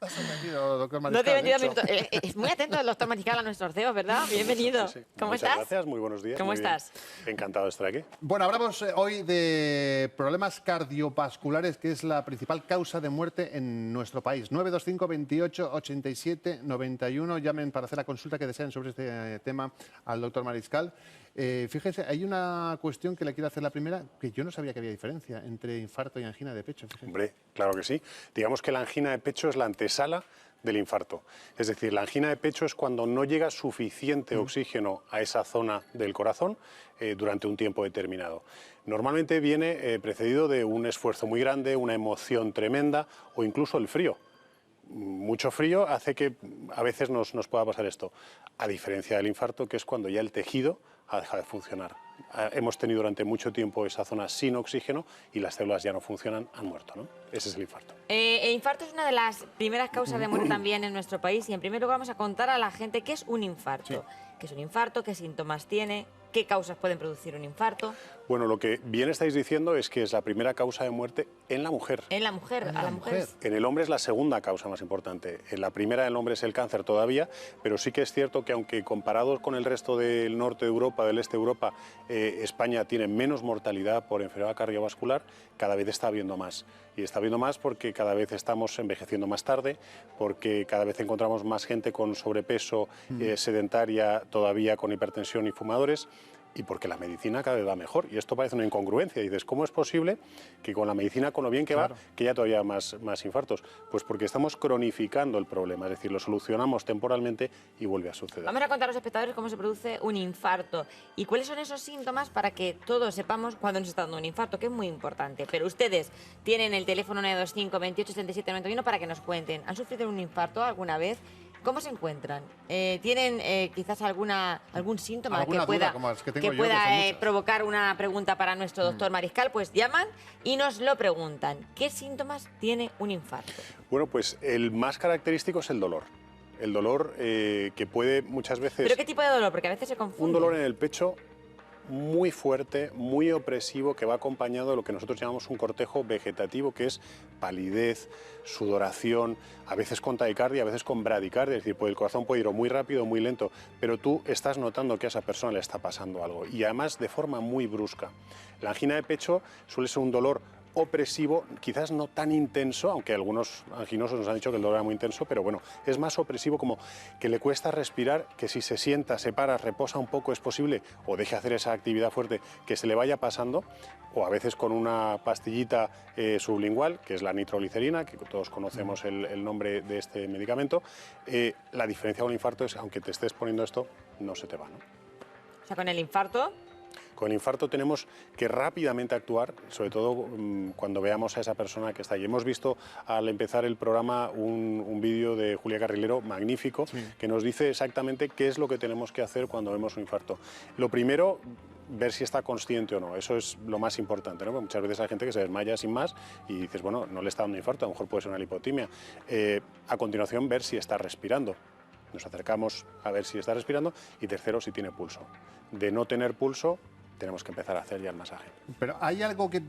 Estás sorprendido, doctor No Mariscal. tiene 22 minutos. Es muy atento el doctor Mariscal a nuestros dedos, ¿verdad? Bienvenido. Sí, sí. ¿Cómo Muchas estás? gracias, muy buenos días. ¿Cómo muy bien. estás? Encantado de estar aquí. Bueno, hablamos hoy de problemas cardiovasculares, que es la principal causa de muerte en nuestro país. 925 28 87 91. Llamen para hacer la consulta que deseen sobre este tema al doctor Mariscal. Fíjese, hay una cuestión que le quiero hacer la primera, que yo no sabía que había diferencia entre infarto y angina de pecho. Fíjese. Hombre, claro que sí. Digamos que la angina de pecho es la antesala del infarto. Es decir, la angina de pecho es cuando no llega suficiente oxígeno a esa zona del corazón durante un tiempo determinado. Normalmente viene precedido de un esfuerzo muy grande, una emoción tremenda o incluso el frío. Mucho frío hace que a veces nos pueda pasar esto, a diferencia del infarto, que es cuando ya el tejido ha dejado de funcionar. Hemos tenido durante mucho tiempo esa zona sin oxígeno y las células ya no funcionan, han muerto, ¿no? Ese es el infarto. El infarto es una de las primeras causas de muerte también en nuestro país y en primer lugar vamos a contar a la gente qué es un infarto. Sí. ¿Qué es un infarto? ¿Qué síntomas tiene? ¿Qué causas pueden producir un infarto? Bueno, lo que bien estáis diciendo es que es la primera causa de muerte en la mujer. En la mujer, a la mujer. En el hombre es la segunda causa más importante. La primera del hombre es el cáncer todavía, pero sí que es cierto que aunque comparados con el resto del norte de Europa, del este de Europa, España tiene menos mortalidad por enfermedad cardiovascular, cada vez está habiendo más. Y está habiendo más porque cada vez estamos envejeciendo más tarde, porque cada vez encontramos más gente con sobrepeso, sedentaria, todavía con hipertensión y fumadores, y porque la medicina cada vez va mejor. Y esto parece una incongruencia. Y dices, ¿cómo es posible que con la medicina, con lo bien que va, que haya todavía más infartos? Pues porque estamos cronificando el problema, es decir, lo solucionamos temporalmente y vuelve a suceder. Vamos a contar a los espectadores cómo se produce un infarto y cuáles son esos síntomas para que todos sepamos cuándo nos está dando un infarto, que es muy importante. Pero ustedes tienen el teléfono 925 28 77 91 para que nos cuenten. ¿Han sufrido un infarto alguna vez? ¿Cómo se encuentran? ¿Tienen quizás algún síntoma que pueda, provocar una pregunta para nuestro doctor Mariscal? Pues llaman y nos lo preguntan. ¿Qué síntomas tiene un infarto? Bueno, pues el más característico es el dolor. El dolor que puede muchas veces... ¿Pero qué tipo de dolor? Porque a veces se confunde. Un dolor en el pecho muy fuerte, muy opresivo, que va acompañado de lo que nosotros llamamos un cortejo vegetativo, que es palidez, sudoración, a veces con taquicardia, a veces con bradicardia, es decir, pues el corazón puede ir o muy rápido o muy lento, pero tú estás notando que a esa persona le está pasando algo, y además de forma muy brusca. La angina de pecho suele ser un dolor opresivo, quizás no tan intenso, aunque algunos anginosos nos han dicho que el dolor era muy intenso, pero bueno, es más opresivo, como que le cuesta respirar, que si se sienta, se para, reposa un poco, es posible, o deje hacer esa actividad fuerte, que se le vaya pasando, o a veces con una pastillita sublingual, que es la nitroglicerina, que todos conocemos el nombre de este medicamento. La diferencia con el infarto es, aunque te estés poniendo esto, no se te va, ¿no? O sea, con el infarto... Con el infarto tenemos que rápidamente actuar, sobre todo cuando veamos a esa persona que está ahí. Hemos visto al empezar el programa un vídeo de Julia Carrilero magnífico, que nos dice exactamente qué es lo que tenemos que hacer cuando vemos un infarto. Lo primero, ver si está consciente o no, eso es lo más importante, ¿no? Porque muchas veces hay gente que se desmaya sin más y dices, bueno, no le está dando infarto, a lo mejor puede ser una lipotimia. A continuación, ver si está respirando. Nos acercamos a ver si está respirando y tercero, si tiene pulso. De no tener pulso, tenemos que empezar a hacer ya el masaje. Pero ¿hay algo que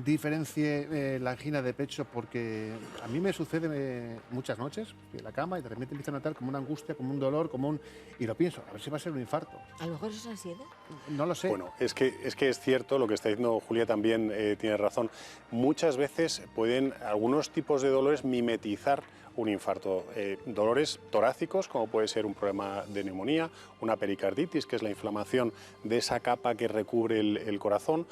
diferencie la angina de pecho? Porque a mí me sucede muchas noches en la cama y de repente empiezo a notar como una angustia, como un dolor, y lo pienso, a ver si va a ser un infarto. A lo mejor eso es ansiedad. No lo sé. Bueno, es que es cierto, lo que está diciendo Julia también tiene razón. Muchas veces pueden algunos tipos de dolores mimetizar un infarto. Dolores torácicos, como puede ser un problema de neumonía, una pericarditis, que es la inflamación de esa capa que recubre el corazón.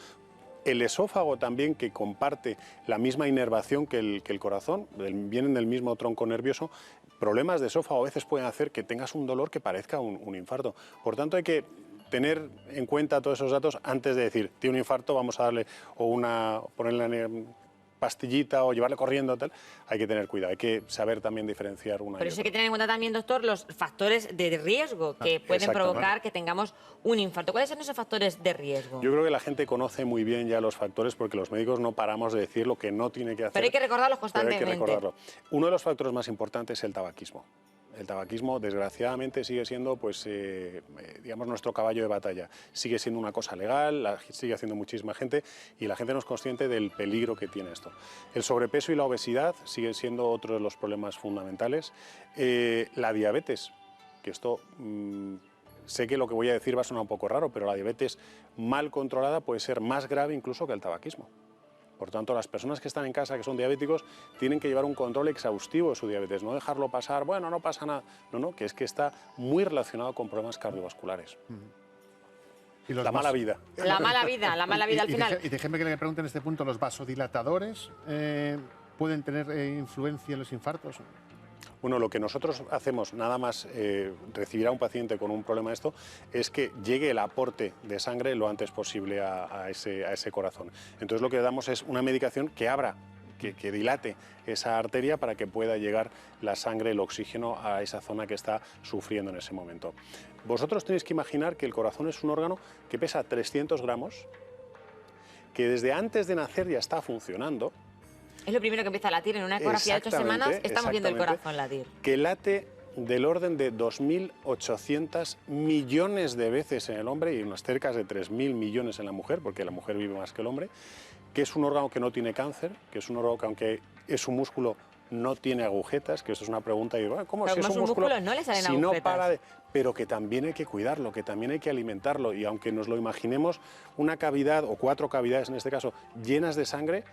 El esófago también, que comparte la misma inervación que el corazón, vienen del mismo tronco nervioso. Problemas de esófago a veces pueden hacer que tengas un dolor que parezca un infarto. Por tanto, hay que tener en cuenta todos esos datos antes de decir, tiene un infarto, vamos a darle ponerle pastillita o llevarle corriendo, tal. Hay que tener cuidado, hay que saber también diferenciar una. Pero eso hay que tener en cuenta también, doctor, los factores de riesgo que pueden provocar que tengamos un infarto. ¿Cuáles son esos factores de riesgo? Yo creo que la gente conoce muy bien ya los factores porque los médicos no paramos de decir lo que no tiene que hacer. Pero hay que recordarlos Pero constantemente. hay que recordarlo. Uno de los factores más importantes es el tabaquismo. el tabaquismo desgraciadamente sigue siendo pues, digamos, nuestro caballo de batalla. Sigue siendo una cosa legal, sigue haciendo muchísima gente y la gente no es consciente del peligro que tiene esto. El sobrepeso y la obesidad siguen siendo otro de los problemas fundamentales. La diabetes, que esto... sé que lo que voy a decir va a sonar un poco raro, pero la diabetes mal controlada puede ser más grave incluso que el tabaquismo. Por tanto, las personas que están en casa, que son diabéticos, tienen que llevar un control exhaustivo de su diabetes, no dejarlo pasar, bueno, no pasa nada. No, que es que está muy relacionado con problemas cardiovasculares. Y los La mala vida. La mala vida al final. Y déjeme que le pregunte en este punto, ¿los vasodilatadores pueden tener influencia en los infartos? Bueno, lo que nosotros hacemos, nada más recibir a un paciente con un problema de esto, es que llegue el aporte de sangre lo antes posible a ese corazón. Entonces lo que damos es una medicación que abra, que dilate esa arteria para que pueda llegar la sangre, el oxígeno a esa zona que está sufriendo en ese momento. Vosotros tenéis que imaginar que el corazón es un órgano que pesa 300 gramos, que desde antes de nacer ya está funcionando. Es lo primero que empieza a latir. En una ecografía de 8 semanas estamos viendo el corazón latir. Que late del orden de 2.800 millones de veces en el hombre y unas cerca de 3.000 millones en la mujer, porque la mujer vive más que el hombre, que es un órgano que no tiene cáncer, que es un órgano que aunque es un músculo no tiene agujetas, que eso es una pregunta y bueno, ¿cómo pero si es un músculo no le salen si agujetas? No para de, pero que también hay que cuidarlo, que también hay que alimentarlo y aunque nos lo imaginemos una cavidad o 4 cavidades en este caso llenas de sangre,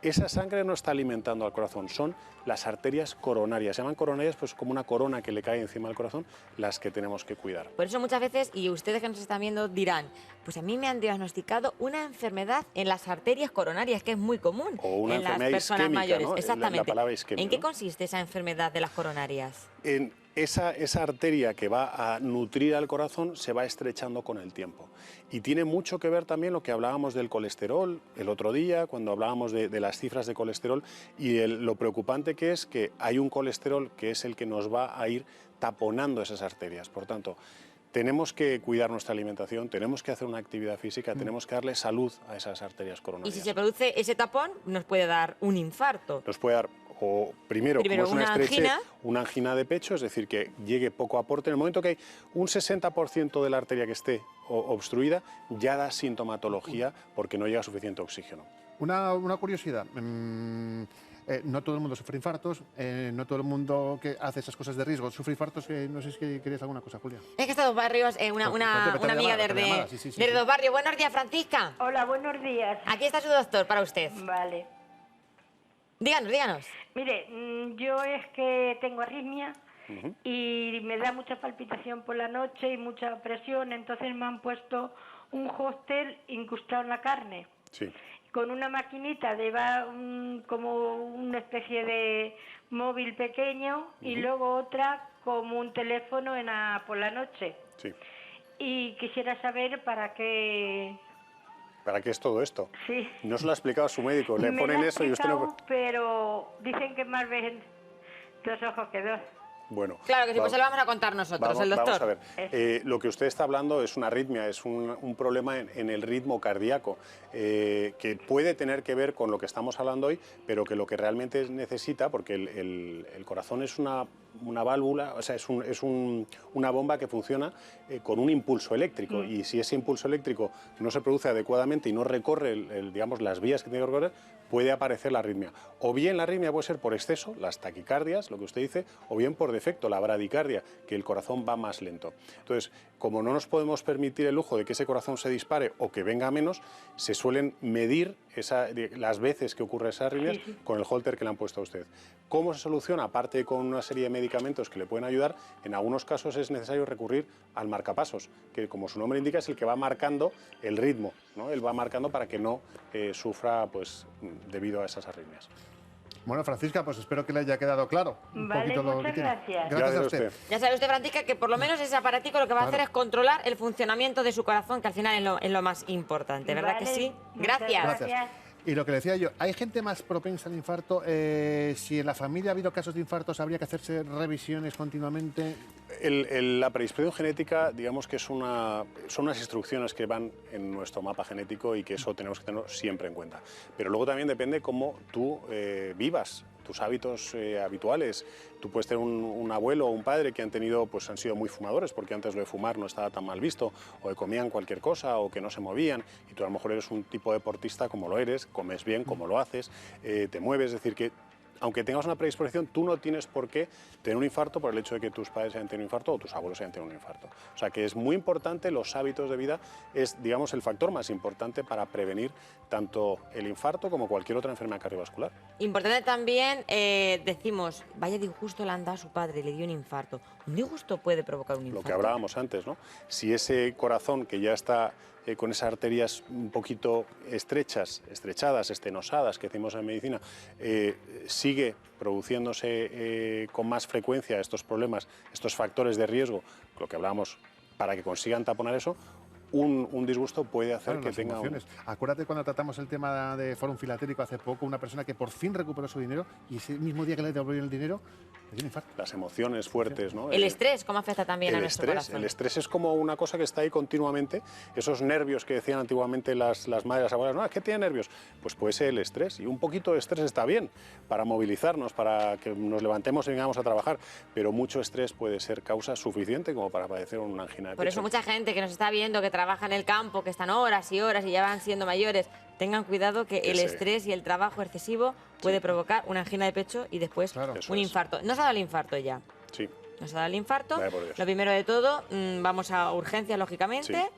esa sangre no está alimentando al corazón, son las arterias coronarias. Se llaman coronarias pues como una corona que le cae encima del corazón, las que tenemos que cuidar. Por eso muchas veces, y ustedes que nos están viendo dirán, pues a mí me han diagnosticado una enfermedad en las arterias coronarias, que es muy común o una en las enfermedad personas isquémica, mayores. ¿no? Exactamente. La palabra isquemia, ¿En qué ¿no? consiste esa enfermedad de las coronarias? En esa arteria que va a nutrir al corazón se va estrechando con el tiempo. Y tiene mucho que ver también lo que hablábamos del colesterol el otro día, cuando hablábamos de las cifras de colesterol, y lo preocupante que es que hay un colesterol que es el que nos va a ir taponando esas arterias. Por tanto, tenemos que cuidar nuestra alimentación, tenemos que hacer una actividad física, tenemos que darle salud a esas arterias coronarias. Y si se produce ese tapón, nos puede dar un infarto. Nos puede dar, o primero como es una estrechez, angina. una angina de pecho, es decir, que llegue poco aporte. En el momento que hay un 60% de la arteria que esté obstruida, ya da sintomatología porque no llega suficiente oxígeno. Una curiosidad. No todo el mundo sufre infartos, no todo el mundo que hace esas cosas de riesgo sufre infartos. No sé si querías alguna cosa, Julia. Es que está Dos Barrios, una amiga de Dos Barrios. Buenos días, Francisca. Hola, buenos días. Aquí está su doctor para usted. Vale. Díganos. Mire, yo es que tengo arritmia y me da mucha palpitación por la noche y mucha presión, entonces me han puesto un hóster incrustado en la carne. Sí. Con una maquinita como una especie de móvil pequeño y luego otra como un teléfono por la noche. Sí. Y quisiera saber para qué... ¿Para qué es todo esto? Sí. No se lo ha explicado a su médico, le Me ponen lo ha eso y usted no... explicado, pero dicen que más ven 2 ojos que 2. Bueno, Claro que sí, pues se lo vamos a contar nosotros, el doctor. Vamos a ver, lo que usted está hablando es una arritmia, es un problema en el ritmo cardíaco, que puede tener que ver con lo que estamos hablando hoy, pero que lo que realmente necesita, porque el corazón es una válvula, o sea, es una bomba que funciona con un impulso eléctrico, y si ese impulso eléctrico no se produce adecuadamente y no recorre digamos, las vías que tiene que recorrer, puede aparecer la arritmia. O bien la arritmia puede ser por exceso, las taquicardias, lo que usted dice, o bien por defecto, la bradicardia, que el corazón va más lento. Entonces, como no nos podemos permitir el lujo de que ese corazón se dispare o que venga menos, se suelen medir las veces que ocurre esa arritmia con el holter que le han puesto a usted. ¿Cómo se soluciona? Aparte con una serie de medicamentos que le pueden ayudar, en algunos casos es necesario recurrir al marcapasos, que como su nombre indica es el que va marcando el ritmo, ¿no? Él va marcando para que no sufra pues, debido a esas arritmias. Bueno, Francisca, pues espero que le haya quedado claro un poquito lo que muchas tiene. gracias. Gracias a usted. Ya sabe usted, Francisca, que por lo menos ese aparatico lo que va a hacer es controlar el funcionamiento de su corazón, que al final es lo más importante, ¿verdad que sí? Muchas Gracias. Gracias. Y lo que le decía yo, ¿hay gente más propensa al infarto? Si en la familia ha habido casos de infartos, ¿habría que hacerse revisiones continuamente? La predisposición genética, digamos que son unas instrucciones que van en nuestro mapa genético y que eso tenemos que tenerlo siempre en cuenta. Pero luego también depende cómo tú vivas tus hábitos habituales. Tú puedes tener un abuelo o un padre que han sido muy fumadores, porque antes lo de fumar no estaba tan mal visto, o que comían cualquier cosa, o que no se movían, y tú a lo mejor eres un tipo de deportista como lo eres, comes bien como lo haces, te mueves, es decir que aunque tengas una predisposición, tú no tienes por qué tener un infarto por el hecho de que tus padres hayan tenido un infarto o tus abuelos hayan tenido un infarto. O sea que es muy importante, los hábitos de vida es, digamos, el factor más importante para prevenir tanto el infarto como cualquier otra enfermedad cardiovascular. Importante también, decimos, vaya disgusto le han dado a su padre, le dio un infarto. Un disgusto puede provocar un infarto. Lo que hablábamos antes, ¿no? Si ese corazón que ya está con esas arterias un poquito estrechadas, estenosadas, que decimos en medicina, sigue produciéndose con más frecuencia estos problemas, estos factores de riesgo, lo que hablábamos, para que consigan taponar eso, un disgusto puede hacer que tenga emociones. Acuérdate cuando tratamos el tema de Fórum Filatélico hace poco, una persona que por fin recuperó su dinero y ese mismo día que le devolvieron el dinero, le dio un infarto. Las emociones fuertes, ¿no? El estrés, ¿cómo afecta también a nuestro corazón? El estrés es como una cosa que está ahí continuamente. Esos nervios que decían antiguamente las madres, las abuelas, no, es que tiene nervios. Pues puede ser el estrés. Y un poquito de estrés está bien para movilizarnos, para que nos levantemos y vengamos a trabajar. Pero mucho estrés puede ser causa suficiente como para padecer una angina de pecho. Por eso mucha gente que nos está viendo, que trabaja en el campo, que están horas y horas y ya van siendo mayores, tengan cuidado que el estrés y el trabajo excesivo puede provocar una angina de pecho y después un infarto. ¿Nos ha dado el infarto ya? Sí. Nos ha dado el infarto. Lo primero de todo, vamos a urgencias, lógicamente.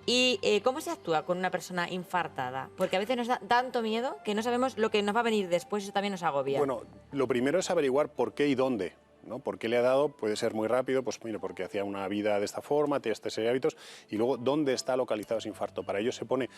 Sí. ¿Y cómo se actúa con una persona infartada? Porque a veces nos da tanto miedo que no sabemos lo que nos va a venir después, eso también nos agobia. Bueno, lo primero es averiguar por qué y dónde, ¿no? ¿Por qué le ha dado? Puede ser muy rápido, pues mire, porque hacía una vida de esta forma, tiene esta serie de hábitos, y luego dónde está localizado ese infarto. Para ello se pone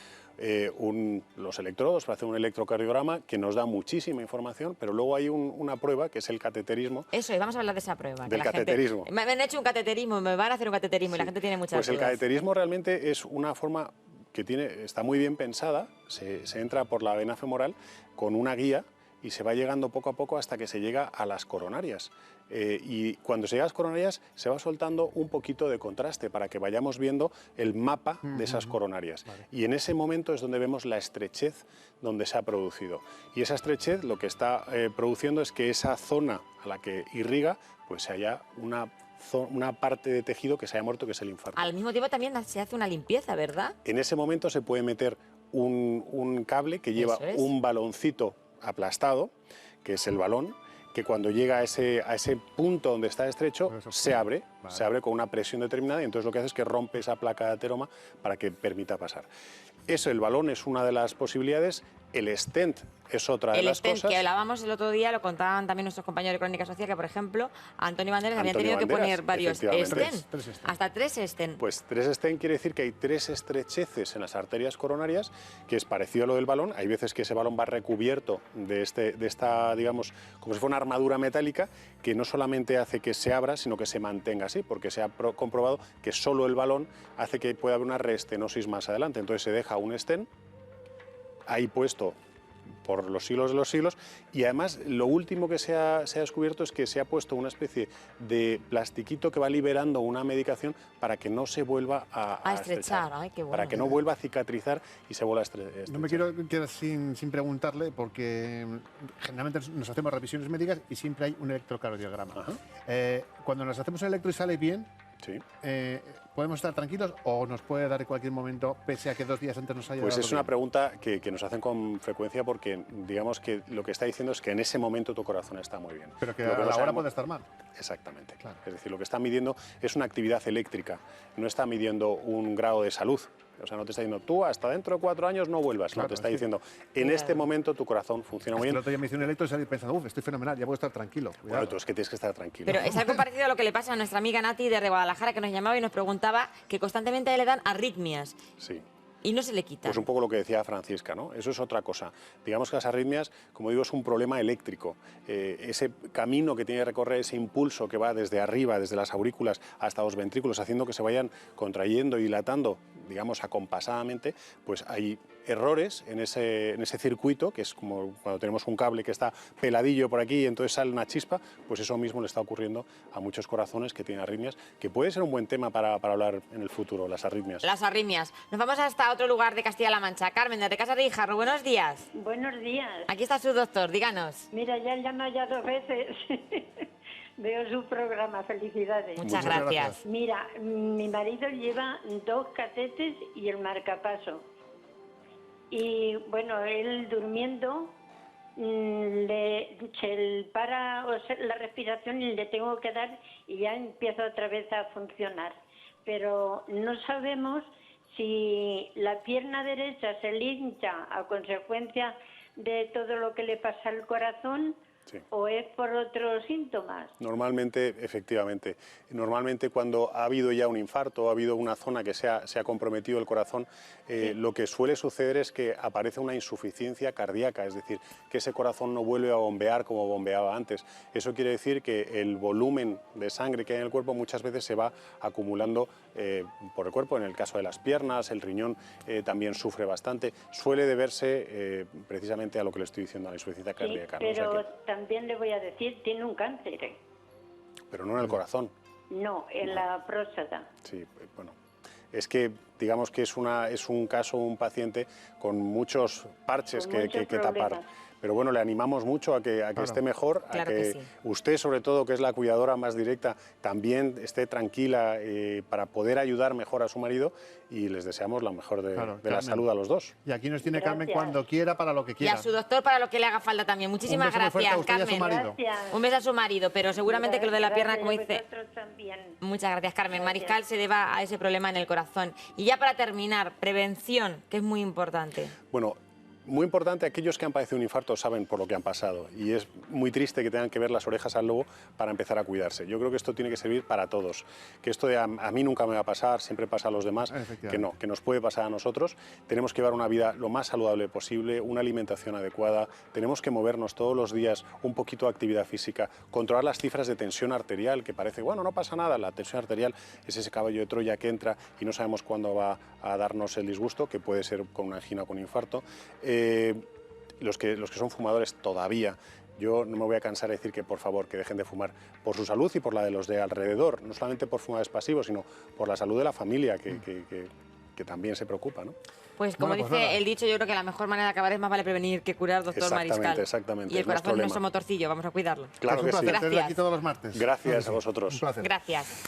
los electrodos para hacer un electrocardiograma que nos da muchísima información, pero luego hay una prueba que es el cateterismo. Eso, y vamos a hablar de esa prueba. Del cateterismo. Me han hecho un cateterismo, me van a hacer un cateterismo y la gente tiene muchas dudas. Pues el cateterismo realmente es una forma que está muy bien pensada, se entra por la vena femoral con una guía y se va llegando poco a poco hasta que se llega a las coronarias. Y cuando se llega a las coronarias se va soltando un poquito de contraste para que vayamos viendo el mapa de esas coronarias. Vale. Y en ese momento es donde vemos la estrechez donde se ha producido. Y esa estrechez lo que está produciendo es que esa zona a la que irriga, pues haya una parte de tejido que se haya muerto, que es el infarto. Al mismo tiempo también se hace una limpieza, ¿verdad? En ese momento se puede meter un cable que lleva un baloncito aplastado, que es el balón, que cuando llega a ese punto donde está estrecho, se abre con una presión determinada y entonces lo que hace es que rompe esa placa de ateroma para que permita pasar. Eso, el balón es una de las posibilidades, el stent es otra de las cosas. El stent que hablábamos el otro día, lo contaban también nuestros compañeros de Crónica Social, que por ejemplo, a Antonio Banderas habían tenido que poner varios stent, hasta 3 stent. Pues 3 stent quiere decir que hay 3 estrecheces en las arterias coronarias, que es parecido a lo del balón. Hay veces que ese balón va recubierto de esta, digamos, como si fuera una armadura metálica, que no solamente hace que se abra, sino que se mantenga así, porque se ha comprobado que solo el balón hace que pueda haber una reestenosis más adelante. Entonces se deja un stent ahí puesto por los siglos de los siglos, y además lo último que se ha descubierto es que se ha puesto una especie de plastiquito que va liberando una medicación para que no se vuelva a estrechar. Ay, qué bueno. Para que no vuelva a cicatrizar y se vuelva a estrechar. No me quiero quedar sin preguntarle, porque generalmente nos hacemos revisiones médicas y siempre hay un electrocardiograma. Cuando nos hacemos un electro y sale bien, sí. ¿Podemos estar tranquilos o nos puede dar en cualquier momento, pese a que 2 días antes nos haya dado? Pues es una pregunta que nos hacen con frecuencia, porque digamos que lo que está diciendo es que en ese momento tu corazón está muy bien. Pero que a la hora puede estar mal. Exactamente. Claro. Es decir, lo que está midiendo es una actividad eléctrica, no está midiendo un grado de salud. O sea, no te está diciendo, tú hasta dentro de 4 años no vuelvas. Claro, no, te está diciendo, en este momento tu corazón funciona muy bien. El otro día me hice un electro y salí pensando, estoy fenomenal, ya puedo estar tranquilo. Bueno, tú es que tienes que estar tranquilo. Pero es algo parecido a lo que le pasa a nuestra amiga Nati de Guadalajara, que nos llamaba y nos preguntaba que constantemente le dan arritmias. Sí. Y no se le quita. Pues un poco lo que decía Francisca, ¿no? Eso es otra cosa. Digamos que las arritmias, como digo, es un problema eléctrico. Ese camino que tiene que recorrer, ese impulso que va desde arriba, desde las aurículas hasta los ventrículos, haciendo que se vayan contrayendo y dilatando, digamos, acompasadamente, pues hay errores en ese circuito, que es como cuando tenemos un cable que está peladillo por aquí y entonces sale una chispa, pues eso mismo le está ocurriendo a muchos corazones que tienen arritmias, que puede ser un buen tema para hablar en el futuro, las arritmias. Las arritmias. Nos vamos hasta otro lugar de Castilla-La Mancha. Carmen, desde Casa de Guijarro, buenos días. Buenos días. Aquí está su doctor, díganos. Mira, ya llama ya 2 veces. Veo su programa, felicidades. Muchas Muchas gracias. gracias. Mira, mi marido lleva 2 catetes y el marcapaso. Y bueno, él durmiendo se para la respiración y le tengo que dar y ya empieza otra vez a funcionar. Pero no sabemos si la pierna derecha se le hincha a consecuencia de todo lo que le pasa al corazón. Sí. ¿O es por otros síntomas? Normalmente, efectivamente, normalmente cuando ha habido ya un infarto, ha habido una zona que se ha comprometido el corazón, lo que suele suceder es que aparece una insuficiencia cardíaca, es decir, que ese corazón no vuelve a bombear como bombeaba antes. Eso quiere decir que el volumen de sangre que hay en el cuerpo muchas veces se va acumulando por el cuerpo. En el caso de las piernas, el riñón también sufre bastante. Suele deberse precisamente a lo que le estoy diciendo, a la insuficiencia cardíaca. Sí, ¿no? O sea pero que... también le voy a decir, tiene un cáncer. Pero no en el corazón. No, en la próstata. Sí, bueno. Es que digamos que es un caso, un paciente con muchos parches Con muchos que tapar. problemas. Pero bueno, le animamos mucho a que Claro. esté mejor, Claro a que que sí. usted, sobre todo, que es la cuidadora más directa, también esté tranquila para poder ayudar mejor a su marido, y les deseamos la mejor de Claro, la Carmen. salud a los dos. Y aquí nos tiene Carmen Gracias. cuando quiera, para lo que Y quiera. a su doctor para lo que le haga falta también. Muchísimas Un beso muy fuerte a gracias, usted y a su Carmen. marido. Gracias. Un beso a su marido, pero seguramente que lo de la pierna, como Gracias, dice... vosotros también. Muchas gracias, Carmen. Gracias. Mariscal se deba a ese problema en el corazón. Y ya para terminar, prevención, que es muy importante. Bueno, muy importante, aquellos que han padecido un infarto saben por lo que han pasado, y es muy triste que tengan que ver las orejas al lobo para empezar a cuidarse. Yo creo que esto tiene que servir para todos, que esto de a mí nunca me va a pasar, siempre pasa a los demás, Efectivamente. que no, que nos puede pasar a nosotros. Tenemos que llevar una vida lo más saludable posible, una alimentación adecuada, tenemos que movernos todos los días, un poquito de actividad física, controlar las cifras de tensión arterial, que parece, bueno, no pasa nada, la tensión arterial es ese caballo de Troya que entra y no sabemos cuándo va a darnos el disgusto, que puede ser con una angina o con un infarto. Los que son fumadores todavía, yo no me voy a cansar de decir que por favor que dejen de fumar por su salud y por la de los de alrededor, no solamente por fumadores pasivos, sino por la salud de la familia que también se preocupa, ¿no? Pues como Bueno, pues dice nada. el dicho, yo creo que la mejor manera de acabar es más vale prevenir que curar, doctor Exactamente, Mariscal. exactamente, Y el es nuestro corazón es lema. nuestro motorcillo, vamos a cuidarlo. Claro Pues que un sí. placer tenerle Gracias. aquí todos los martes. Gracias Claro que a vosotros. Un placer. Gracias.